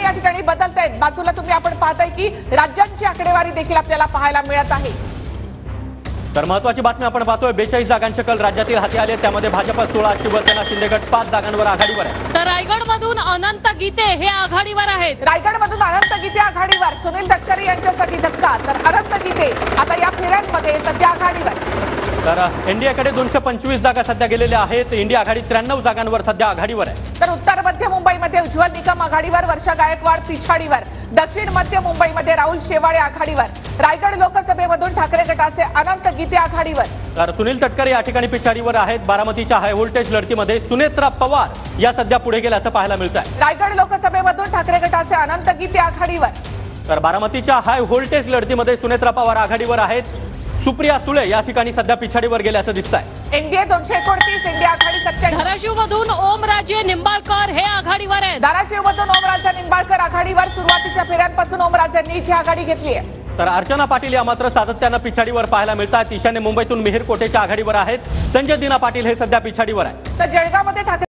या ठिकाणी बदलत आहेत। बाजूला तुम्ही आपण पाहताय की राज्यांची आकडेवारी देखील आपल्याला पाहायला मिळत आहे। तर महत्त्वाची बातमी आपण पाहतोय, 42 जागांचे कल राज्यातील हाती आले। त्यामध्ये भाजप 16, शिवसेना शिंदे गट 5 जागांवर आघाडीवर आहे। तर रायगडमधून अनंत गीते हे आघाडीवर आहेत। रायगडमधून अनंत गीते आघाडीवर, सुनील तटकरे यांच्यासाठी धक्का। तर अनंत गीते आता या फेऱ्यांमध्ये सध्या आघाडीवर। तर एनडीएकडे 225 जागा सध्या गेलेल्या आहेत। इंडिया आघाडी 93 जागांवर सध्या आघाडीवर आहे। तर उत्तर मध्य मुंबईमध्ये उज्ज्वल निकम आघाडीवर, वर्षा गायकवाड पिछाडीवर। दक्षिण मध्य मुंबईमध्ये राहुल शेवाळे आघाडीवर। रायगड लोकसभेमधून ठाकरे गटाचे अनंत गीते आघाडीवर। तर सुनील तटकरे या ठिकाणी पिछाडीवर आहेत। बारामतीच्या हाय व्होल्टेज लढतीमध्ये सुनेत्रा पवार या सध्या पुढे गेल्याचं पाहायला मिळत आहे। रायगड लोकसभेमधून ठाकरे गटाचे अनंत गीते आघाडीवर। तर बारामतीच्या हाय व्होल्टेज लढतीमध्ये सुनेत्रा पवार आघाडीवर आहेत। सुप्रिया सुळे या ठिकाणी सध्या पिछाडीवर गेल्याचं दिसत आहे। एनडीए 229, इंडिया आघाडी 97। धाराशिवमधून ओमराजे निंबाळकर हे आघाडीवर आहेत। धाराशिवमधून ओमराजे निंबाळकर आघाडीवर। सुरुवातीच्या फेऱ्यांपासून ओमराजेंनी इथे आघाडी घेतली आहे। तर अर्चना पाटील या मात्र सातत्यानं पिछाडीवर पाहायला मिळतात। ईशान्य मुंबईतून मिहिर कोटेच्या आघाडीवर आहेत। संजय दिना पाटील हे सध्या पिछाडीवर आहे। तर जळगावमध्ये ठाकरे